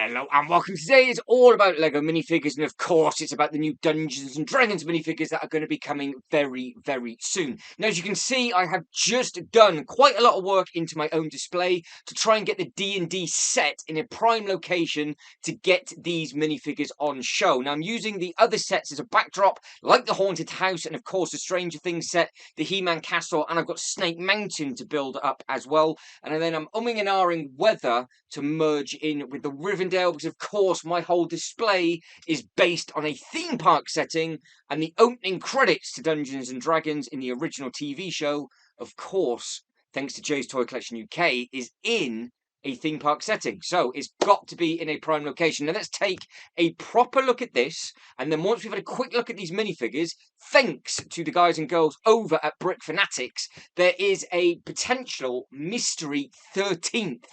Hello and welcome. Today is all about Lego minifigures, and of course it's about the new Dungeons and Dragons minifigures that are going to be coming very, very soon. Now, as you can see, I have just done quite a lot of work into my own display to try and get the D&D set in a prime location to get these minifigures on show. Now, I'm using the other sets as a backdrop, like the Haunted House and of course the Stranger Things set, the He-Man Castle, and I've got Snake Mountain to build up as well. And then I'm umming and ahhing whether to merge in with the Rivendell, because of course my whole display is based on a theme park setting, and the opening credits to Dungeons and Dragons in the original TV show, of course, thanks to Joe's Toy Collection UK, is in a theme park setting. So it's got to be in a prime location. Now let's take a proper look at this, and then once we've had a quick look at these minifigures, thanks to the guys and girls over at Brick Fanatics, there is a potential mystery 13th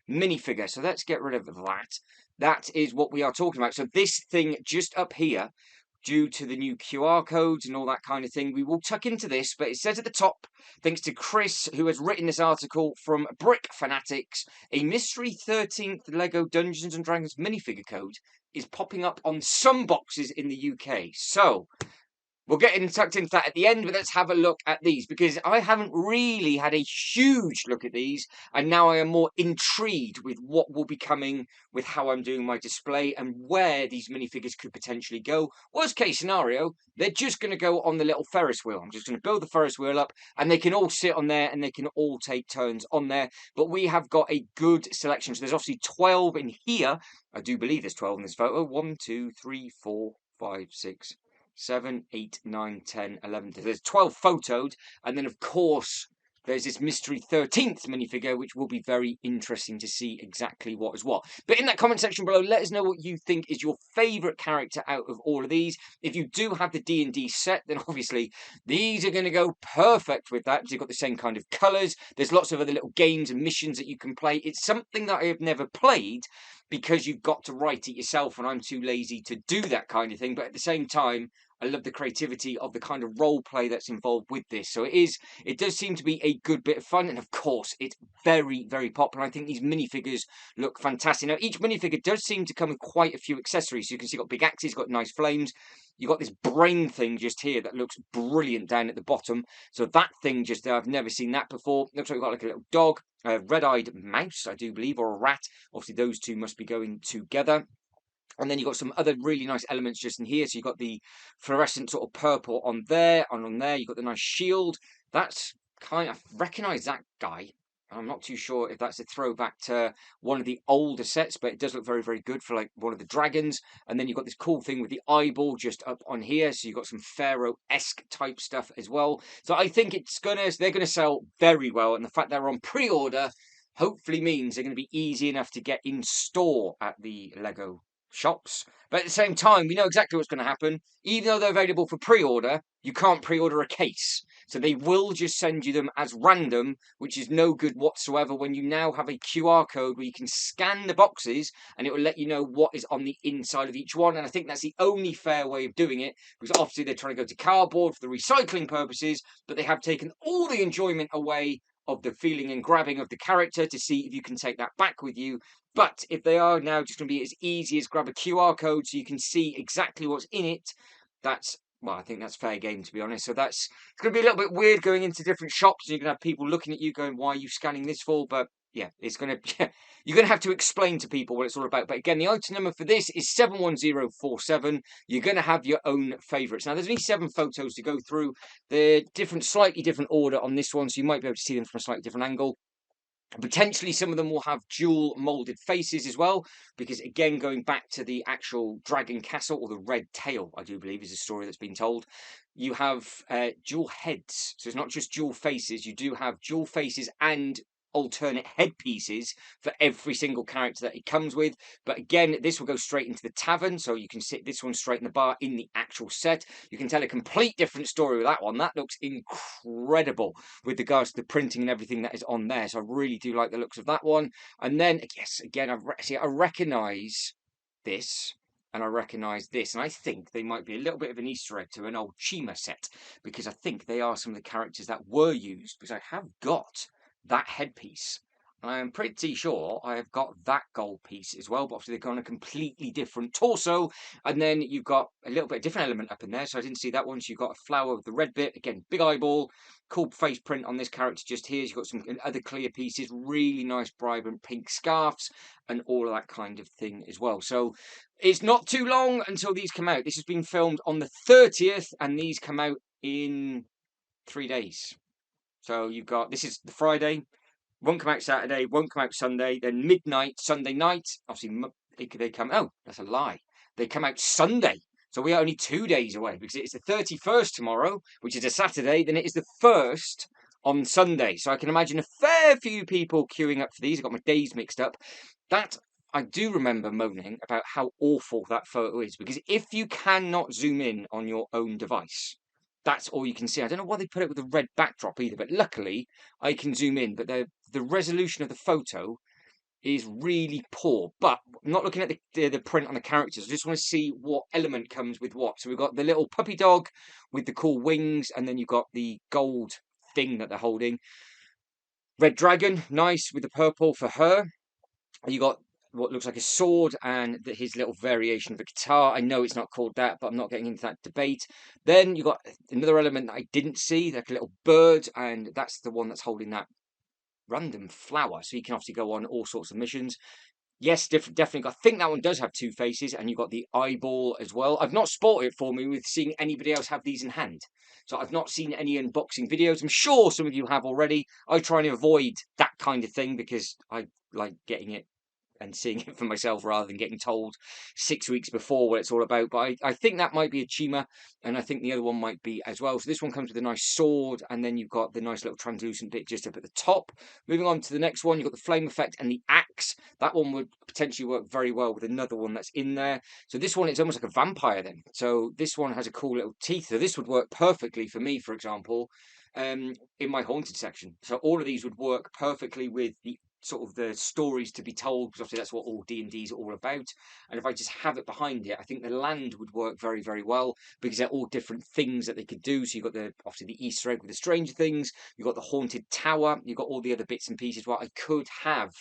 minifigure. So let's get rid of that. That is what we are talking about. So this thing just up here, due to the new QR codes and all that kind of thing, we will tuck into this, but it says at the top, thanks to Chris, who has written this article from Brick Fanatics, a mystery 13th Lego Dungeons and Dragons minifigure code is popping up on some boxes in the UK. So we'll get tucked into that at the end, but let's have a look at these, because I haven't really had a huge look at these, and now I am more intrigued with what will be coming with how I'm doing my display and where these minifigures could potentially go. Worst case scenario, they're just going to go on the little Ferris wheel. I'm just going to build the Ferris wheel up, and they can all sit on there, and they can all take turns on there. But we have got a good selection. So there's obviously 12 in here. I do believe there's 12 in this photo. 1, 2, 3, 4, 5, 6... 7, 8, 9, 10, 11. There's 12 photoed, and then of course there's this mystery 13th minifigure, which will be very interesting to see exactly what is what. But in that comment section below, let us know what you think is your favourite character out of all of these. If you do have the D&D set, then obviously these are going to go perfect with that, because you've got the same kind of colours. There's lots of other little games and missions that you can play. It's something that I have never played, because you've got to write it yourself, and I'm too lazy to do that kind of thing. But at the same time, I love the creativity of the kind of role play that's involved with this. So it does seem to be a good bit of fun. And of course, it's very, very popular. I think these minifigures look fantastic. Now, each minifigure does seem to come with quite a few accessories. So you can see you've got big axes, got nice flames. You've got this brain thing just here that looks brilliant down at the bottom. So that thing just there, I've never seen that before. Looks like we've got like a little dog, a red-eyed mouse, I do believe, or a rat. Obviously, those two must be going together. And then you've got some other really nice elements just in here. So you've got the fluorescent sort of purple on there, and on there you've got the nice shield. That's kind of, I recognise that guy. I'm not too sure if that's a throwback to one of the older sets, but it does look very, very good for like one of the dragons. And then you've got this cool thing with the eyeball just up on here. So you've got some Pharaoh-esque type stuff as well. So I think they're gonna sell very well. And the fact they're on pre-order hopefully means they're going to be easy enough to get in store at the Lego shops. But at the same time, we know exactly what's going to happen. Even though they're available for pre-order, you can't pre-order a case. So they will just send you them as random, which is no good whatsoever when you now have a QR code where you can scan the boxes and it will let you know what is on the inside of each one. And I think that's the only fair way of doing it, because obviously they're trying to go to cardboard for the recycling purposes, but they have taken all the enjoyment away of the feeling and grabbing of the character to see if you can take that back with you. But if they are now just going to be as easy as grab a QR code so you can see exactly what's in it, well, I think that's fair game, to be honest. So it's going to be a little bit weird going into different shops, and you're going to have people looking at you going, why are you scanning this for? But yeah, it's going to, you're going to have to explain to people what it's all about. But again, the item number for this is 71047. You're going to have your own favourites. Now, there's only 7 photos to go through. They're slightly different order on this one, so you might be able to see them from a slightly different angle. Potentially some of them will have dual moulded faces as well, because again, going back to the actual dragon castle, or the red tail, I do believe is a story that's been told, you have dual heads. So it's not just dual faces, you do have dual faces and alternate headpieces for every single character that it comes with. But again, this will go straight into the tavern, so you can sit this one straight in the bar in the actual set. You can tell a complete different story with that one. That looks incredible with regards to the printing and everything that is on there. So I really do like the looks of that one. And then, yes, again, I recognise this. And I recognise this, and I think they might be a little bit of an Easter egg to an old Chima set, because I think they are some of the characters that were used, because I have got that headpiece. I'm pretty sure I have got that gold piece as well, but obviously they've got a completely different torso. And then you've got a little bit of different element up in there. So I didn't see that one. So you've got a flower with the red bit. Again, big eyeball, cool face print on this character just here. You've got some other clear pieces, really nice, vibrant pink scarves, and all of that kind of thing as well. So it's not too long until these come out. This has been filmed on the 30th, and these come out in 3 days. So you've got, this is the Friday. Won't come out Saturday, won't come out Sunday. Then midnight, Sunday night. Obviously, they come. Oh, that's a lie. They come out Sunday. So we are only 2 days away because it's the 31st tomorrow, which is a Saturday. Then it is the 1st on Sunday. So I can imagine a fair few people queuing up for these. I got my days mixed up. That I do remember moaning about how awful that photo is because if you cannot zoom in on your own device, that's all you can see. I don't know why they put it with a red backdrop either, but luckily I can zoom in. But the resolution of the photo is really poor. But I'm not looking at the print on the characters. I just want to see what element comes with what. So we've got the little puppy dog with the cool wings, and then you've got the gold thing that they're holding. Red dragon, nice with the purple for her. You got what looks like a sword and his little variation of a guitar. I know it's not called that, but I'm not getting into that debate. Then you got another element that I didn't see, like a little bird, and that's the one that's holding that random flower. So you can obviously go on all sorts of missions. Yes, definitely. I think that one does have two faces, and you've got the eyeball as well. I've not spotted it for me with seeing anybody else have these in hand. So I've not seen any unboxing videos. I'm sure some of you have already. I try and avoid that kind of thing because I like getting it and seeing it for myself rather than getting told 6 weeks before what it's all about. But I think that might be a Chima, and I think the other one might be as well. So this one comes with a nice sword, and then you've got the nice little translucent bit just up at the top. Moving on to the next one, you've got the flame effect and the axe. That one would potentially work very well with another one that's in there. So this one, it's almost like a vampire then. So this one has a cool little teeth. So this would work perfectly for me, for example, in my haunted section. So all of these would work perfectly with the sort of the stories to be told, because obviously that's what all D&D's are all about. And if I just have it behind it, I think the land would work very, very well because they're all different things that they could do. So you've got obviously the Easter egg with the Stranger Things, you've got the haunted tower, you've got all the other bits and pieces. Well, I could have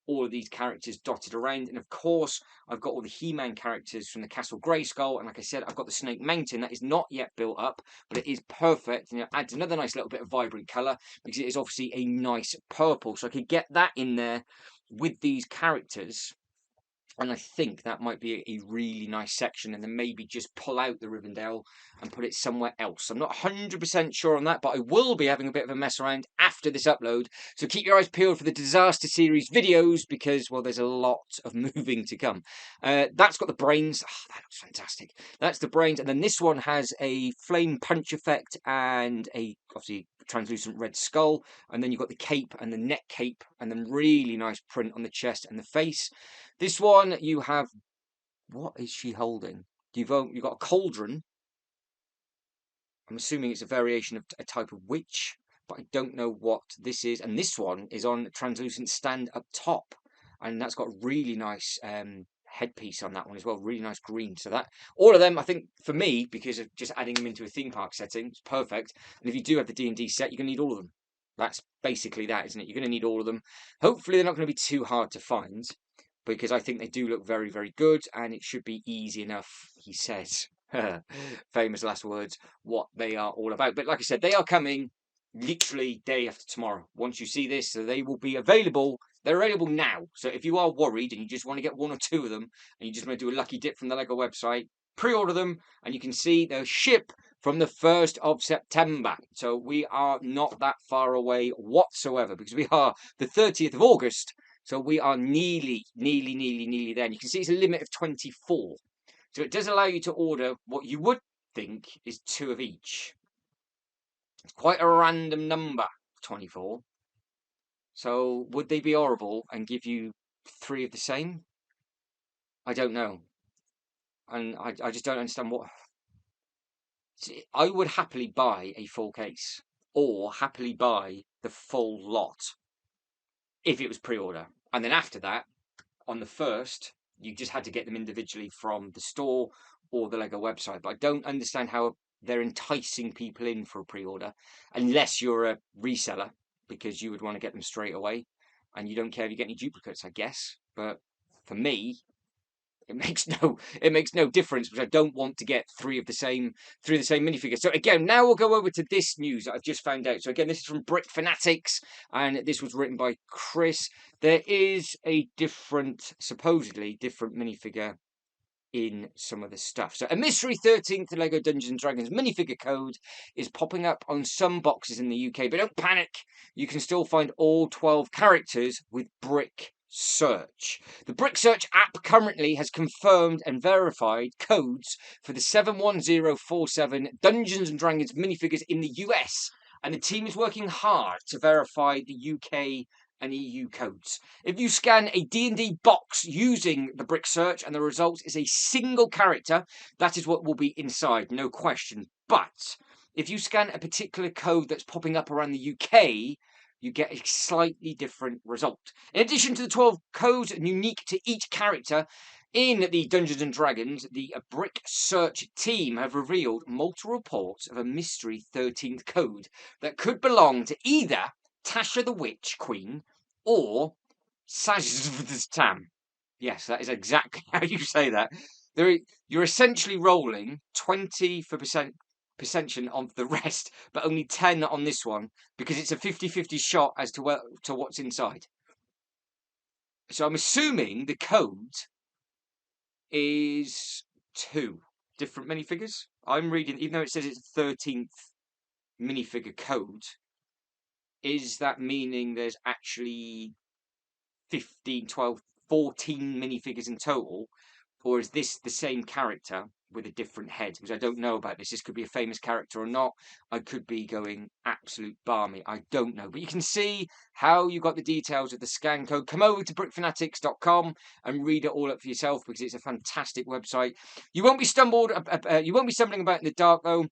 all of these characters dotted around, and of course I've got all the He-Man characters from the Castle Grayskull, and like I said, I've got the Snake Mountain that is not yet built up, but it is perfect, and it adds another nice little bit of vibrant colour because it is obviously a nice purple, so I could get that in there with these characters. And I think that might be a really nice section, and then maybe just pull out the Rivendell and put it somewhere else. I'm not 100% sure on that, but I will be having a bit of a mess around after this upload. So keep your eyes peeled for the Disaster Series videos because, well, there's a lot of moving to come. That's got the brains. Oh, that looks fantastic. That's the brains. And then this one has a flame punch effect and obviously, translucent red skull. And then you've got the cape and the neck cape, and then really nice print on the chest and the face. This one, you have, what is she holding? You've got a cauldron. I'm assuming it's a variation of a type of witch, but I don't know what this is. And this one is on a translucent stand up top, and that's got really nice headpiece on that one as well. Really nice green. So that all of them, I think, for me, because of just adding them into a theme park setting, it's perfect. And if you do have the D&D set, you're gonna need all of them. That's basically that, isn't it? You're gonna need all of them. Hopefully, they're not going to be too hard to find, because I think they do look very, very good, and it should be easy enough, he says, famous last words, what they are all about. But like I said, they are coming literally day after tomorrow. Once you see this, so they will be available. They're available now. So if you are worried and you just want to get one or two of them, and you just want to do a lucky dip from the LEGO website, pre-order them, and you can see they'll ship from the 1st of September. So we are not that far away whatsoever, because we are the 30th of August. So we are nearly there. And you can see it's a limit of 24. So it does allow you to order what you would think is 2 of each. It's quite a random number, 24. So would they be horrible and give you 3 of the same? I don't know. And I just don't understand what... I would happily buy a full case, or happily buy the full lot if it was pre-order. And then after that, on the 1st, you just had to get them individually from the store or the LEGO website. But I don't understand how they're enticing people in for a pre-order, unless you're a reseller, because you would want to get them straight away. and you don't care if you get any duplicates, I guess. But for me, it makes no difference, because I don't want to get three of the same minifigures. So again, now we'll go over to this news that I've just found out. So again, this is from Brick Fanatics, and this was written by Chris. There is a supposedly different minifigure in some of the stuff. So a mystery 13th Lego Dungeons and Dragons minifigure code is popping up on some boxes in the UK, but don't panic. You can still find all 12 characters with Brick Search. The Brick Search app currently has confirmed and verified codes for the 71047 Dungeons and Dragons minifigures in the US, and the team is working hard to verify the UK and EU codes. If you scan a D&D box using the Brick Search and the result is a single character, that is what will be inside, no question. But if you scan a particular code that's popping up around the UK, you get a slightly different result. In addition to the 12 codes unique to each character in the Dungeons and Dragons, the Brick Search team have revealed multiple reports of a mystery 13th code that could belong to either Tasha the Witch Queen or Tam. Yes, that is exactly how you say that. You're essentially rolling 20% on the rest, but only 10 on this one, because it's a 50-50 shot as to what's inside. So I'm assuming the code is 2 different minifigures. I'm reading, even though it says it's 13th minifigure code, is that meaning there's actually 15, 12, 14 minifigures in total? Or is this the same character with a different head? Because I don't know about this. This could be a famous character or not. I could be going absolute barmy. I don't know. But you can see how you got the details of the scan code. Come over to brickfanatics.com and read it all up for yourself, because it's a fantastic website. You won't be stumbling about in the dark, though.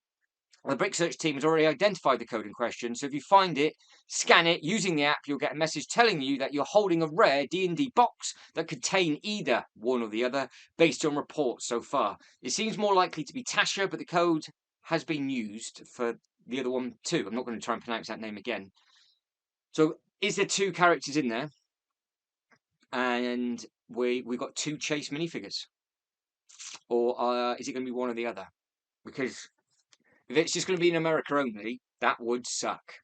The Brick Search team has already identified the code in question, so if you find it, scan it using the app, you'll get a message telling you that you're holding a rare D&D box that contain either one or the other, based on reports so far. It seems more likely to be Tasha, but the code has been used for the other one too. I'm not going to try and pronounce that name again. So, is there 2 characters in there? And we got 2 Chase minifigures? Or is it going to be one or the other? Because if it's just going to be in America only, that would suck.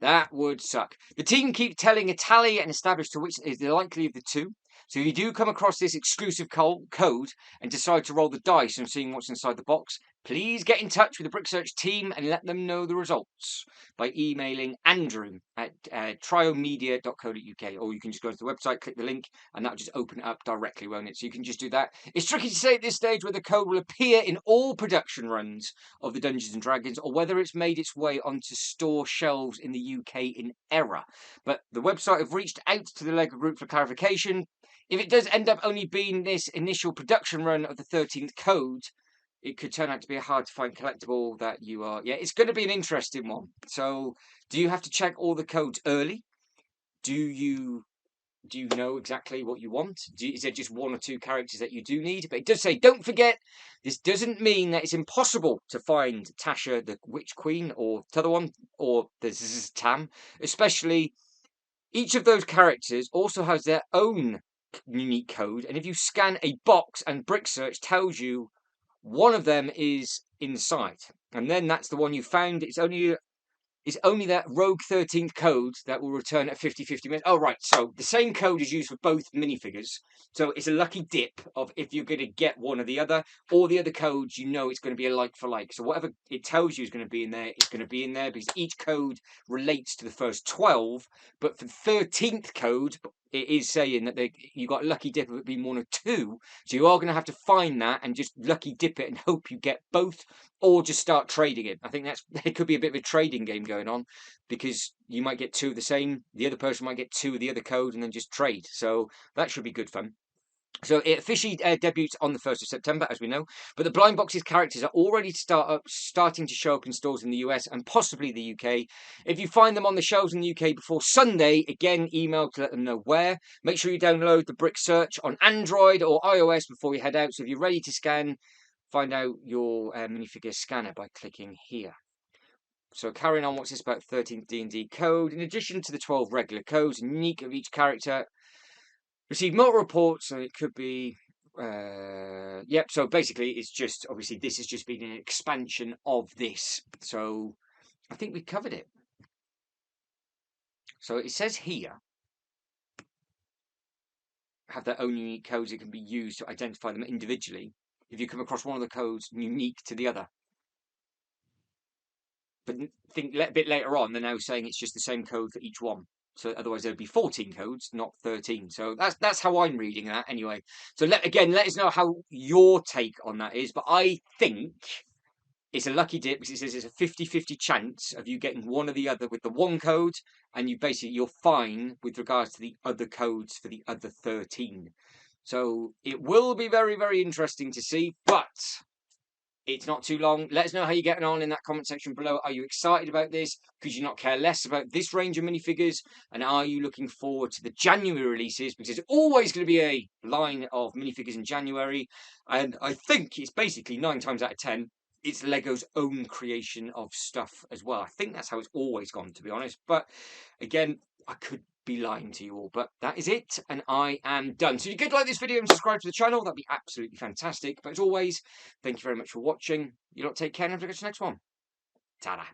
That would suck. The team keep telling a tally and establish to which is the likely of the 2. So if you do come across this exclusive code and decide to roll the dice and seeing what's inside the box, please get in touch with the Brick Search team and let them know the results by emailing Andrew at triomedia.co.uk, or you can just go to the website, click the link, and that'll just open it up directly, won't it? So you can just do that. It's tricky to say at this stage whether the code will appear in all production runs of the Dungeons and Dragons, or whether it's made its way onto store shelves in the UK in error. But the website have reached out to the LEGO Group for clarification. If it does end up only being this initial production run of the 13th code, it could turn out to be a hard to find collectible that you are. Yeah, it's going to be an interesting one. So, do you have to check all the codes early? Do you know exactly what you want? Is there just 1 or 2 characters that you do need? But it does say, don't forget, this doesn't mean that it's impossible to find Tasha the Witch Queen or the other one, or the Tam. Especially, each of those characters also has their own unique code, and if you scan a box and Brick Search tells you one of them is inside, and then that's the one you found, it's only that rogue 13th code that will return at 50-50 minutes. Oh, right. So the same code is used for both minifigures. So it's a lucky dip of if you're going to get one or the other. All the other codes, you know it's going to be a like for like. So whatever it tells you is going to be in there, it's going to be in there, because each code relates to the first 12. But for the 13th code, it is saying that you got a lucky dip of it being 1 or 2. So you are going to have to find that and just lucky dip it and hope you get both, or just start trading it. I think it could be a bit of a trading game going on, because you might get 2 of the same, the other person might get 2 of the other code, and then just trade. So that should be good fun. So it officially debuts on the 1st of September, as we know, but the Blind Boxes characters are already starting to show up in stores in the US and possibly the UK. If you find them on the shelves in the UK before Sunday, again, email to let them know where. Make sure you download the Brick Search on Android or iOS before you head out. So if you're ready to scan, find out your minifigure scanner by clicking here. So carrying on, what's this about 13th D&D code? In addition to the 12 regular codes, unique of each character, receive multiple reports, so it could be... yep, so basically it's just, obviously this has just been an expansion of this. So I think we covered it. So it says here, have their own unique codes that can be used to identify them individually if you come across one of the codes unique to the other. But think a bit later on, they're now saying it's just the same code for each one. So otherwise there'd be 14 codes, not 13. So that's how I'm reading that anyway. So let us know how your take on that is. But I think it's a lucky dip because it says it's a 50-50 chance of you getting one or the other with the one code, and you're fine with regards to the other codes for the other 13. So it will be very, very interesting to see, but it's not too long. Let us know how you're getting on in that comment section below. Are you excited about this? Could you not care less about this range of minifigures? And are you looking forward to the January releases? Because there's always going to be a line of minifigures in January. And I think it's basically 9 times out of 10, it's Lego's own creation of stuff as well. I think that's how it's always gone, to be honest. But again, I could be lying to you all, but that is it, and I am done. So if you could like this video and subscribe to the channel, that'd be absolutely fantastic. But as always, thank you very much for watching. You lot take care, and have a good next one. Ta-da.